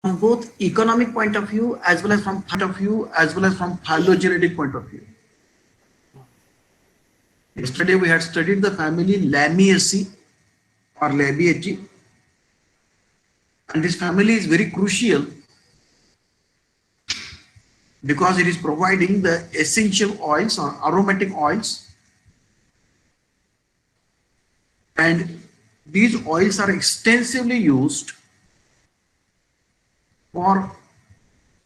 from both economic point of view as well as from point of view as well as from phylogenetic point of view. Yesterday we had studied the family Lamiaceae or Labiaceae, and this family is very crucial because it is providing the essential oils or aromatic oils, and these oils are extensively used for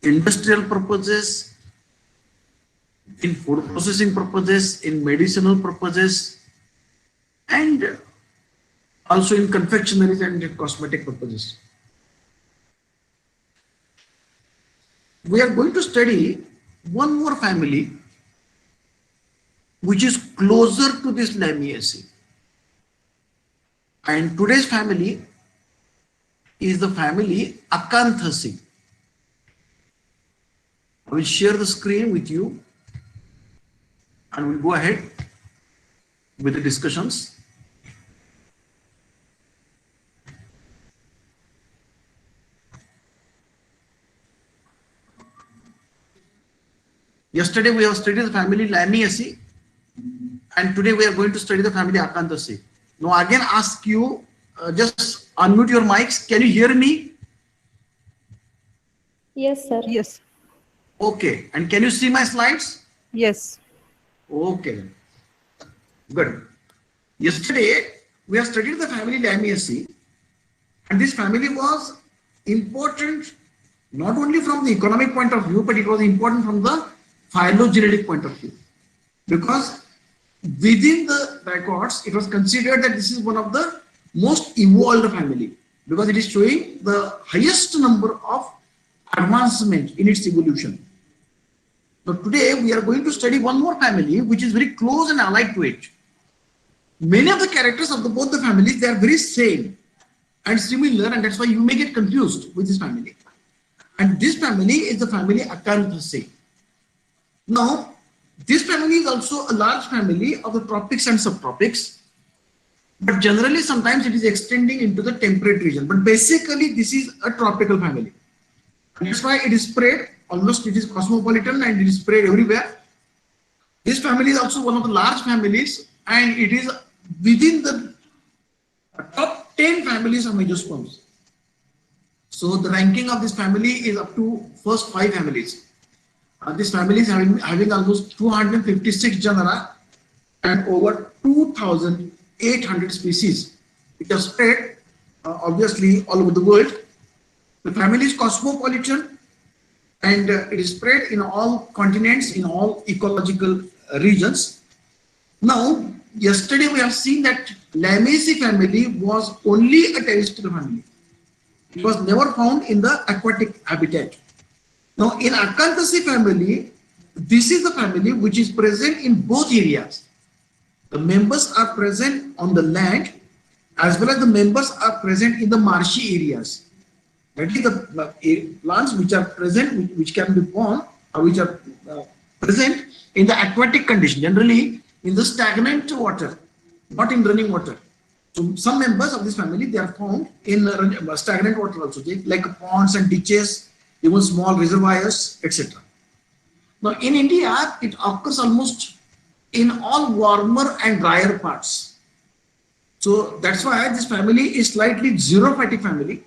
industrial purposes, in food processing purposes, in medicinal purposes, and also in confectionery and cosmetic purposes. We are going to study one more family which is closer to this Lamiaceae. And today's family is the family Acanthaceae. I will share the screen with you and we'll go ahead with the discussions. Yesterday we have studied the family Lamiaceae, and today we are going to study the family Acanthaceae. Now again ask you, just unmute your mics. Can you hear me? Yes, sir. Yes. Okay. And can you see my slides? Yes. Okay. Good. Yesterday we have studied the family Lamiaceae, and this family was important not only from the economic point of view, but it was important from the phylogenetic point of view, because within the records it was considered that this is one of the most evolved family because it is showing the highest number of advancement in its evolution. So today we are going to study one more family which is very close and allied to it. Many of the characters of both the families, they are very same and similar, and that's why you may get confused with this family. And this family is the family Acanthaceae. Now, this family is also a large family of the tropics and subtropics, but generally sometimes it is extending into the temperate region. But basically, this is a tropical family. And that's why it is spread, almost it is cosmopolitan and it is spread everywhere. This family is also one of the large families, and it is within the top 10 families of angiosperms. So the ranking of this family is up to first 5 families. This family is having almost 256 genera and over 2,800 species, which are spread obviously all over the world. The family is cosmopolitan, and it is spread in all continents, in all ecological regions. Now, yesterday we have seen that Lamiaceae family was only a terrestrial family. It was never found in the aquatic habitat. Now, in Acanthaceae family, this is the family which is present in both areas. The members are present on the land as well as the members are present in the marshy areas. That is the plants which are present, which can be born or which are present in the aquatic condition, generally in the stagnant water, not in running water. So some members of this family, they are found in stagnant water also, like ponds and ditches, even small reservoirs, etc. Now in India, it occurs almost in all warmer and drier parts. So that's why this family is slightly xerophytic family.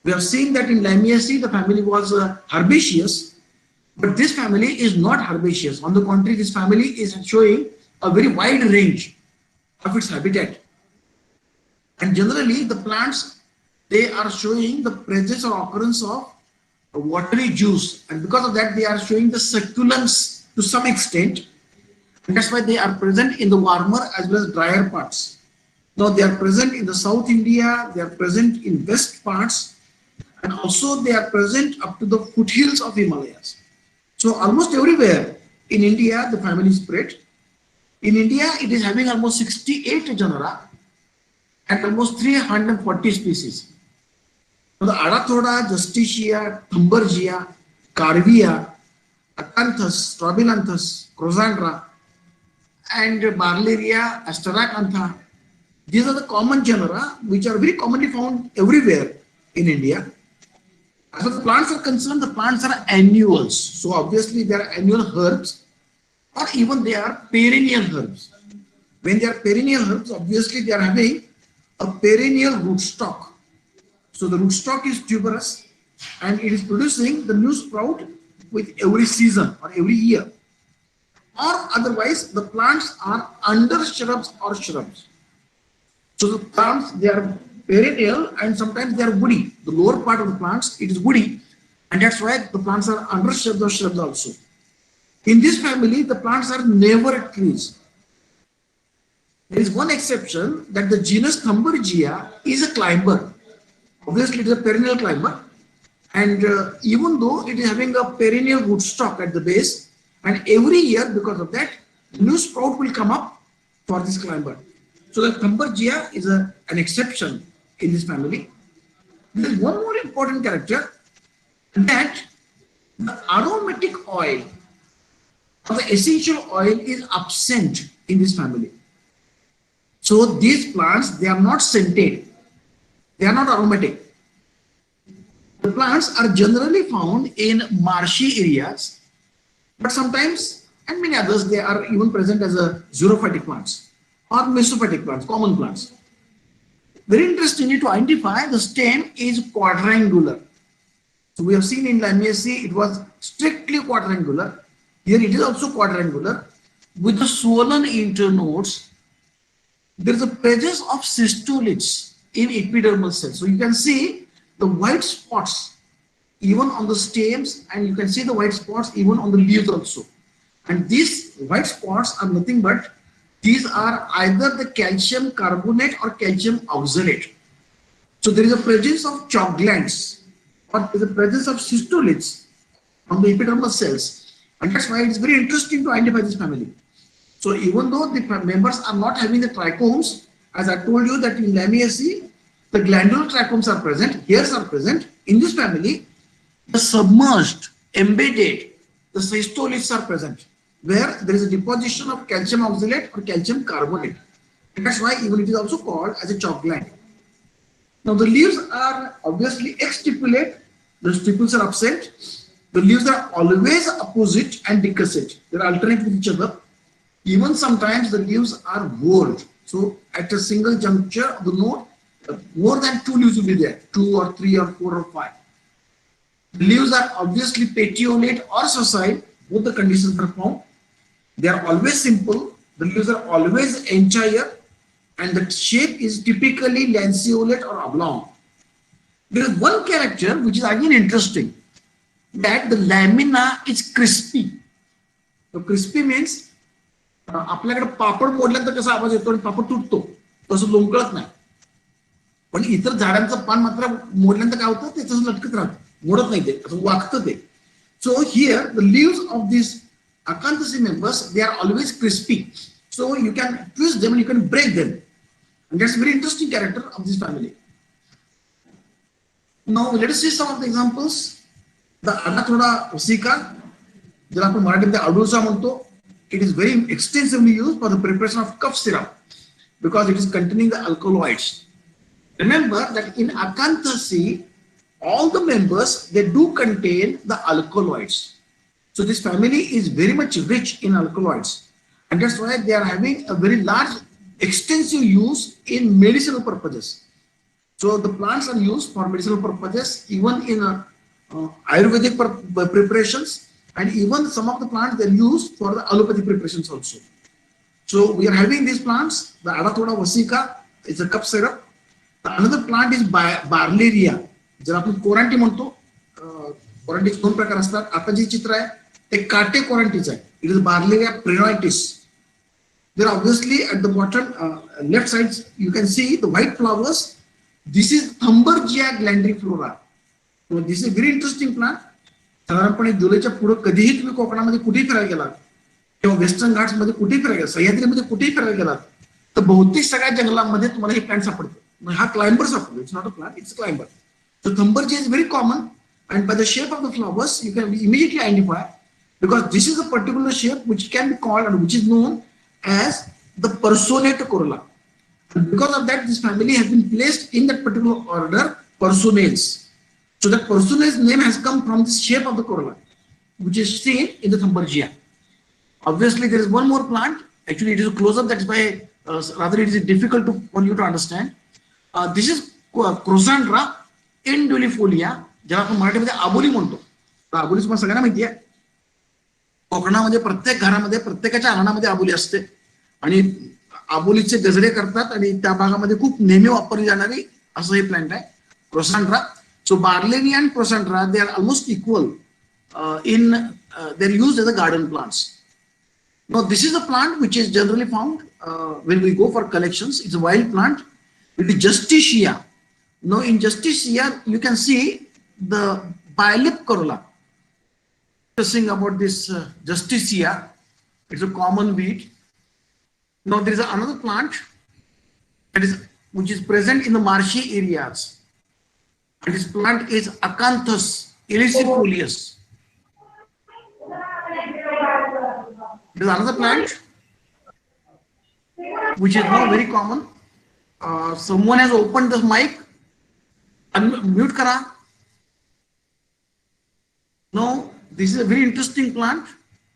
We have seen that in Lamiaceae, the family was herbaceous, but this family is not herbaceous. On the contrary, this family is showing a very wide range of its habitat. And generally, the plants, they are showing the presence or occurrence of watery juice, and because of that they are showing the succulence to some extent, and that's why they are present in the warmer as well as drier parts. Now they are present in the South India, they are present in west parts, and also they are present up to the foothills of Himalayas. So almost everywhere in India the family is spread. In India it is having almost 68 genera and almost 340 species. The Adathoda, Justicia, Thumbergia, Carvia, Acanthus, Strobilanthes, Crosandra, and Barleria, Asteracantha. These are the common genera which are very commonly found everywhere in India. As far as the plants are concerned, the plants are annuals. So obviously they are annual herbs, or even they are perennial herbs. When they are perennial herbs, obviously they are having a perennial rootstock. So the rootstock is tuberous and it is producing the new sprout with every season or every year. Or otherwise, the plants are under shrubs or shrubs. So the plants, they are perennial and sometimes they are woody. The lower part of the plants, it is woody, and that's why the plants are under shrubs or shrubs also. In this family, the plants are never trees. There is one exception, that the genus Thunbergia is a climber. Obviously, it is a perennial climber, and even though it is having a perennial rootstock at the base, and every year because of that, new sprout will come up for this climber. So the Thunbergia is an exception in this family. There is one more important character, that the aromatic oil or the essential oil is absent in this family. So these plants, they are not scented, they are not aromatic. The plants are generally found in marshy areas, but sometimes, and many others, they are even present as a xerophytic plants or mesophytic plants, common plants. Very interestingly, to identify, the stem is quadrangular. So we have seen in Lamiaceae, it was strictly quadrangular. Here it is also quadrangular with the swollen internodes. There is a presence of cystoliths in epidermal cells. So you can see the white spots even on the stems, and you can see the white spots even on the leaves also. And these white spots are nothing but, these are either the calcium carbonate or calcium oxalate. So there is a presence of chalk glands, or there is a presence of cystoliths on the epidermal cells. And that's why it's very interesting to identify this family. So even though the members are not having the trichomes, as I told you that in Lamiaceae, the glandular trichomes are present, hairs are present. In this family, the submerged, embedded, the cystoliths are present, where there is a deposition of calcium oxalate or calcium carbonate. And that's why even it is also called as a chalk gland. Now the leaves are obviously exstipulate, the stipules are absent. The leaves are always opposite and decussate. They are alternate with each other. Even sometimes the leaves are whorled. So at a single juncture of the node, more than 2 leaves will be there, 2 or 3 or 4 or 5. The leaves are obviously petiolate or sessile, both the conditions are found. They are always simple, the leaves are always entire, and the shape is typically lanceolate or oblong. There is one character which is again interesting, that the lamina is crispy. So crispy means आपल्याकडे पापड मोडल्यानंतर कसा आवाज येतो आणि पापड तुटतो, तसं लोंबकळत नाही. पण इतर झाडांचं पान मात्र मोडल्यानंतर काय होतं, ते तसं लटकत राहतं, मोडत नाही, ते असं वागतं ते. So here the leaves of these Acanthaceae members, they are always crispy. So you can twist them and you can break them. And that's a very interesting character of this family. Now let us see some of the examples. The Adathoda vesica, ज्याला आपण मराठीमध्ये अडुळसा म्हणतो, it is very extensively used for the preparation of cough syrup because it is containing the alkaloids. Remember that in Acanthaceae, all the members, they do contain the alkaloids. So this family is very much rich in alkaloids, and that's why they are having a very large, extensive use in medicinal purposes. So the plants are used for medicinal purposes, even in Ayurvedic preparations, and even some of the plants they are used for the allopathic preparations also. So we are having these plants. The Adathoda vesica is a cup syrup. Another plant is Barleria. जर आपण कोरांटी म्हणतो, कोरांटीचे 2 प्रकार असतात. आता जे चित्र आहे ते काटे कोरांटीचं आहे. It is Barleria prionitis. There obviously at the bottom left side you can see the white flowers. This is Thunbergia glandiflora. So this is a very interesting plant. साधारणपणे जुलैच्या पुढे कधीही तुम्ही कोकणामध्ये कुठेही फिरायला गेलात किंवा वेस्टर्न घाट्स मध्ये कुठेही फिरायला गेलात, सह्याद्रीमध्ये कुठेही फिरायला गेलात, तर बहुतेक सगळ्या जंगलामध्ये तुम्हाला हे प्लांट सापडतो. हा क्लाइंबर सापडतो. It's not a plant, it's a climber. So Thunbergia is very common, and by the shape of the flowers you can immediately identify, because this is a particular shape which can be called and which is known as the personate corolla. And because of that, this family has been placed in that particular order, Personales. So the person's name has come from the shape of the corolla, which is seen in the Thunbergia. Obviously, there is one more plant. Actually, it is a close-up. That's why rather it is difficult for you to understand. This is Crosandra indulifolia, ज्याला आपण मराठीमध्ये आबोली म्हणतो. आबोली तुम्हाला सगळ्यांना माहिती आहे. कोकणामध्ये प्रत्येक घरामध्ये प्रत्येकाच्या अंगणामध्ये आबोली असते आणि आबोलीचे गजरे करतात आणि त्या भागामध्ये खूप नेहमी वापरली जाणारी असं हे प्लांट आहे Crossandra. So Barleria and Crossandra they are almost equal in they're used as a garden plants. Now this is a plant which is generally found when we go for collections. It's a wild plant. It is Justicia. Now in Justicia you can see the bilip corolla. Discussing about this Justicia, it's a common weed. Now there is another plant that is which is present in the marshy areas. And this plant is Acanthus illicifolius. There is another plant which is now very common. Someone has opened the mic. Unmute kara. Now, this is a very interesting plant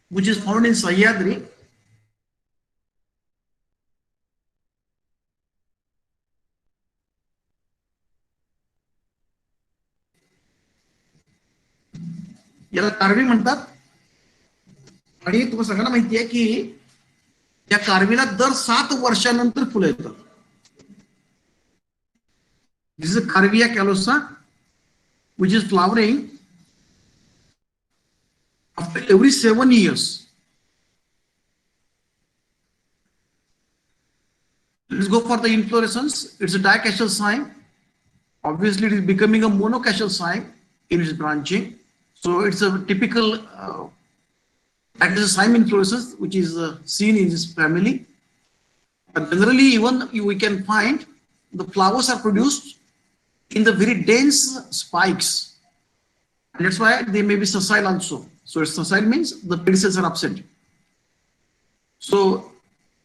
which is found in Sahyadri. याला कारवी म्हणतात. आणि तुम्हाला सगळ्यांना माहिती आहे की या कारवीला दर 7 वर्षानंतर फुलं येतात. This is Carvia callosa which is flowering after every 7 years. Let's go for the inflorescence. It's a dicational cyme. Obviously, it is becoming a monocational cyme in its branching. So it's a typical cyme inflorescence which is seen in this family. But generally, even we can find the flowers are produced in the very dense spikes, and that's why they may be sessile also. So sessile means the pedicels are absent. So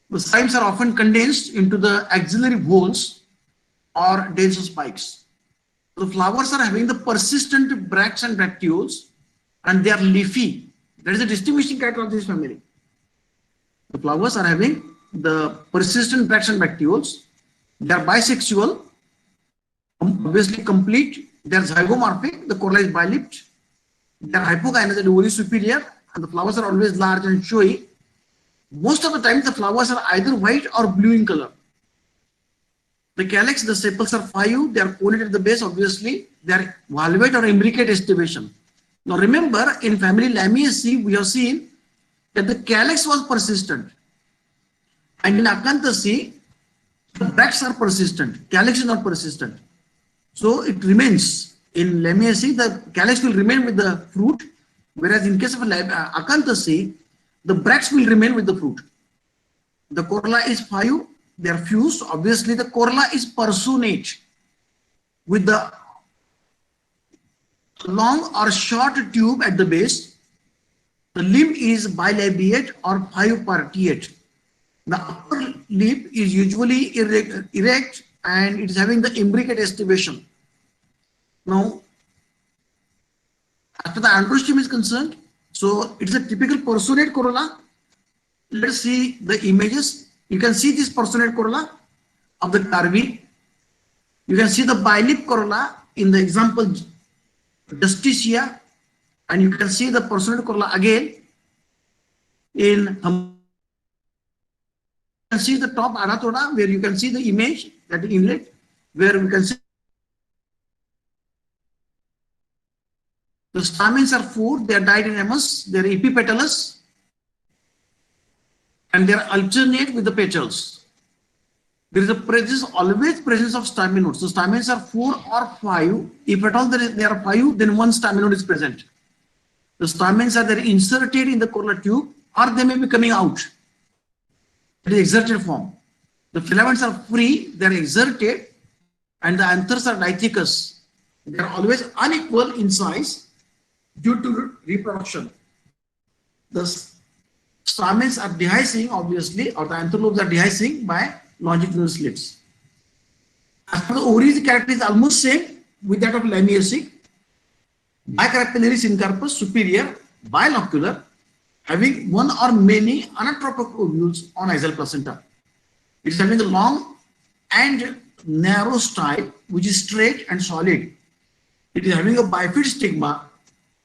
the cymes are often condensed into the axillary whorls or dense spikes. The flowers are having the persistent bracts and bracteoles, and they are leafy. That is a distinguishing character of this family. The flowers are having the persistent bracts and bracteoles. They are bisexual, obviously complete. They are zygomorphic. The corolla is bilipped. They are hypogynous and ovary superior, and the flowers are always large and showy. Most of the time, the flowers are either white or blue in color. The calyx, the sepals are 5. They are collated at the base. Obviously, they are valvate or imbricate estivation. Now remember, in family Lamiaceae, we have seen that the calyx was persistent. And in Acanthaceae, the bracts are persistent. Calyx is not persistent. So it remains. In Lamiaceae, the calyx will remain with the fruit, whereas in case of Acanthaceae, the bracts will remain with the fruit. The corolla is 5. They are fused. Obviously, the corolla is personate with the long or short tube at the base. The limb is bilabiate or 5-partiate. The upper lip is usually erect and it is having the imbricate estivation. Now, as far the androstem is concerned, so it is a typical personate corolla. Let's see the images. You can see this personate corolla of the Carvi. You can see the bilip corolla in the example Justicia, and you can see the personate corolla again in you can see the top Arathoda, where you can see the image that inlet, where we can see the stamens are 4. They are diadenomous. They are epipetalous, and they are alternate with the petals. There is always presence of staminodes. So stamens are 4 or 5. If at all there are 5, then one staminode is present. The stamens are there inserted in the corolla tube, or they may be coming out. It is exerted form. The filaments are free, they are exerted, and the anthers are dithecous. They are always unequal in size due to reproduction. The stamens are dehiscing, obviously, or the anther lobes are dehiscing by longitudinal slits. As for the ovaries, the character is almost same with that of Lamiaceae. Bicapillary syncarpus superior, bilocular, having one or many anatropic ovules on axial placenta. It is having a long and narrow style, which is straight and solid. It is having a bifid stigma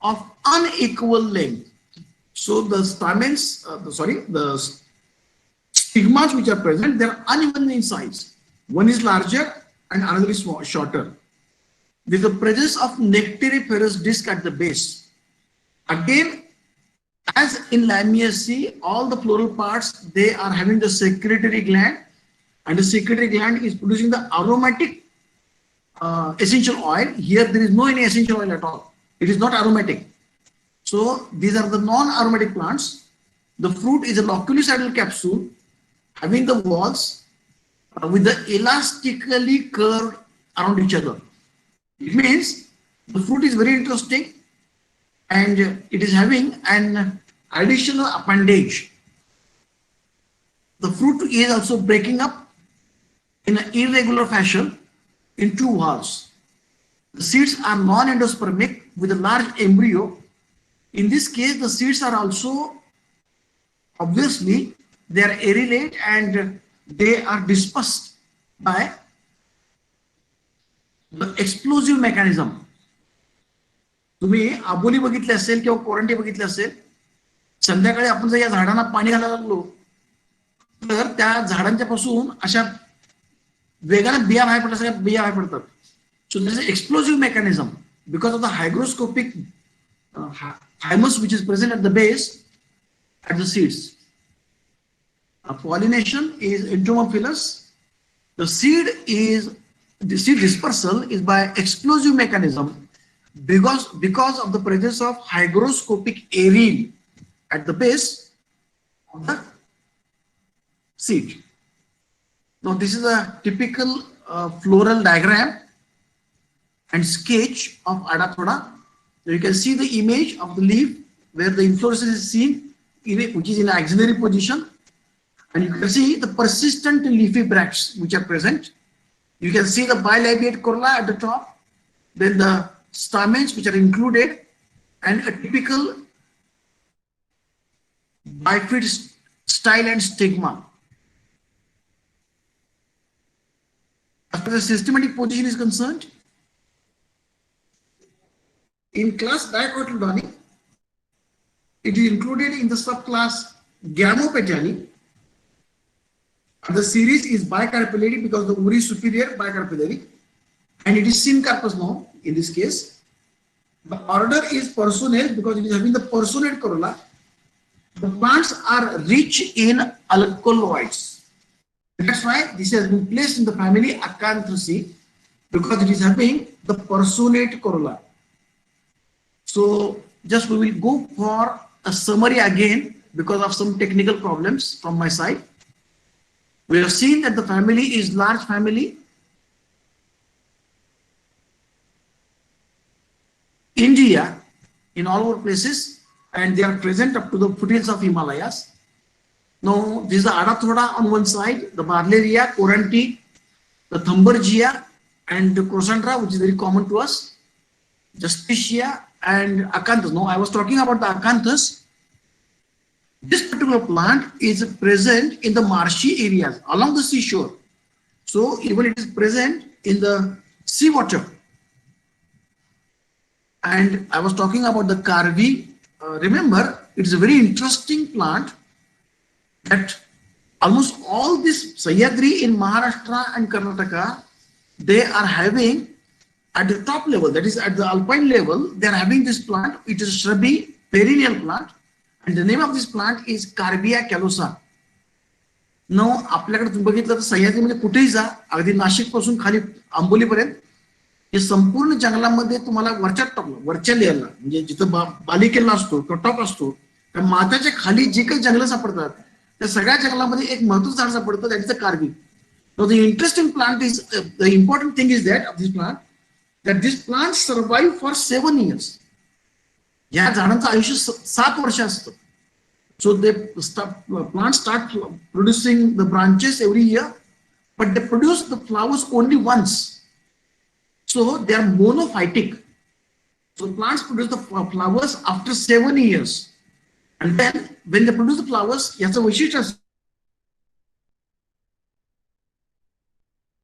of unequal length. So the stamens, the stigmas which are present, they are uneven in size. One is larger and another is shorter. With the presence of nectariferous disc at the base. Again, as in Lamiaceae, all the floral parts, they are having the secretory gland, and the secretory gland is producing the aromatic essential oil. Here there is no any essential oil at all. It is not aromatic. So these are the non-aromatic plants. The fruit is a loculicidal capsule having the walls with the elastically curved around each other. It means the fruit is very interesting and it is having an additional appendage. The fruit is also breaking up in an irregular fashion in two halves. The seeds are non-endospermic with a large embryo. In this case, the seeds are also obviously they are arylate and they are dispersed by the explosive mechanism. तुम्ही आबोली बघितले असेल किंवा कोरंटी बघितले असेल, संध्याकाळी आपण जर या झाडांना पाणी घालायला लागलो तर त्या झाडांच्या पासून अशा वेगाने बिया बाहेर पडतात, सगळ्या बिया बाहेर पडतात. So there is an explosive mechanism because of the hygroscopic thymus which is present at the base at the seeds. Pollination is entomophilous. The seed dispersal is by explosive mechanism because of the presence of hygroscopic aril at the base of the seed. Now this is a typical floral diagram and sketch of Adathoda. So you can see the image of the leaf where the inflorescence is seen, which is in axillary position, and you can see the persistent leafy bracts which are present. You can see the bilabiate corolla at the top, then the stamens which are included, and a typical bifid style and stigma. As far as the systematic position is concerned, in class Dicotyledone, it is included in the subclass Gamopetalae. The series is bicarpellary because the uri is superior bicarpellary, and it is syncarpus now in this case. The order is Personae because it is having the personate corolla. The plants are rich in alkaloids. That's why this has been placed in the family Acanthaceae because it is having the personate corolla. So just we will go for a summary again because of some technical problems from my side. We have seen that the family is large family. India, in all our places, and they are present up to the foothills of Himalayas. Now, this is the Adathoda on one side, the Barleria, Coranti, the Thumbergia, and the Crocandra, which is very common to us, Justicia, and Acanthus. Now, I was talking about the Acanthus. This particular plant is present in the marshy areas along the seashore. So even it is present in the seawater. And I was talking about the Carvi. Remember, it is a very interesting plant that almost all this Sahyadri in Maharashtra and Karnataka, they are having at the top level, that is at the alpine level, they are having this plant. It is a shrubby perennial plant. And the name of this plant is Carbia calosa. Now, आपल्याकडे तुम्ही बघितलं तर सह्याद्रीमध्ये कुठेही जा, अगदी नाशिक पासून खाली आंबोलीपर्यंत हे संपूर्ण जंगलामध्ये तुम्हाला वरच्या लेअरला म्हणजे जिथं बालिकेला असतो किंवा टॉप असतो त्या माताच्या खाली जे काही जंगल सापडतात त्या सगळ्या जंगलामध्ये एक महत्त्वाचं झाड सापडतं, that is the Karbi. Now the interesting plant is the important thing is that of this plant that this plant survive for 7 years. या झाडांचं आयुष्य 7 वर्ष असतं. So they plant start producing the branches every year, but they produce the flowers only once. So they are monophytic. So plants produce the flowers after 7 years. And then when they produce the flowers, याचं वैशिष्ट्य असं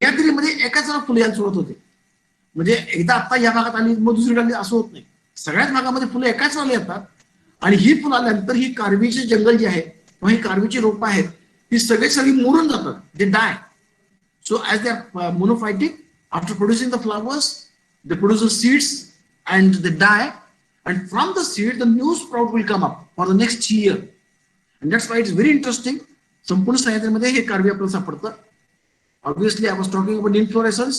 या पिरियडमध्ये एकाच वेळा फुले यायला सुरुवात होते. म्हणजे एकदा आता या भागात आली मग दुसरीकडे आली असं होत नाही. सगळ्याच भागामध्ये फुलं एकाच वेळेला येतात आणि ही फुलं आल्यानंतर ही कारवीचे जंगल जे आहे किंवा ही कारवीची रोपं आहेत ही सगळी मरून जातात. They die. So as they are monophytic after producing the flowers they produce the seeds and they die and from the seed the new sprout will come up for the next year. And that's why it's very interesting. संपूर्ण सह्याद्रीमध्ये हे कारवी आपल्याला सापडतं. Obviously, I was talking about inflorescence.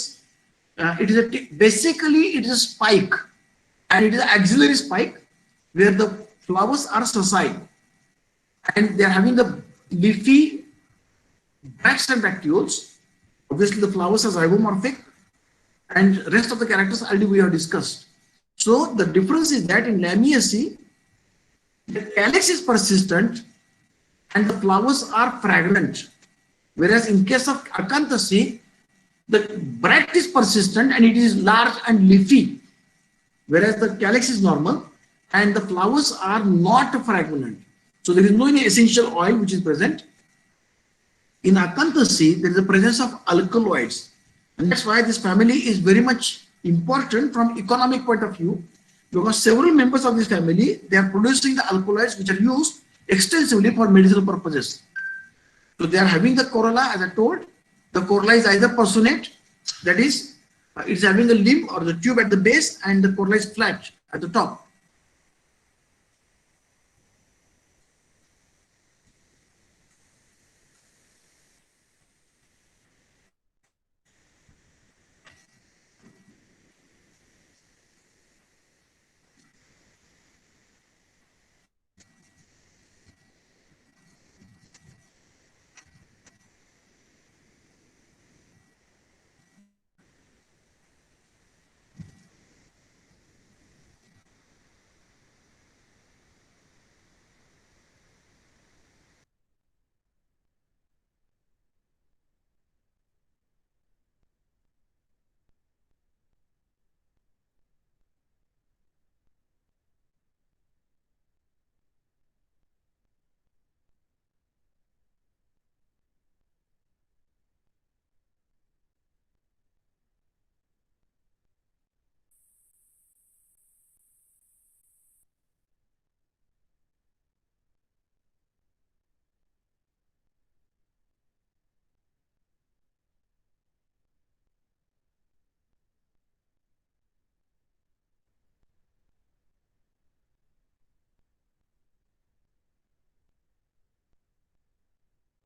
Basically it is a spike, and it is an axillary spike where the flowers are sessile, and they are having the leafy bracts and bracteoles. Obviously, the flowers are zygomorphic, and rest of the characters already we have discussed. So the difference is that in Lamiaceae, the calyx is persistent, and the flowers are fragrant. Whereas in case of Acanthaceae, the bract is persistent and it is large and leafy, whereas the calyx is normal and the flowers are not fragrant. So there is no any essential oil which is present. In Acanthaceae, there is a presence of alkaloids, and that's why this family is very much important from economic point of view, because several members of this family, they are producing the alkaloids which are used extensively for medicinal purposes. So they are having the corolla, as I told. The corolla is either personate, that is, it's having a limb or the tube at the base, and the corolla is flat at the top.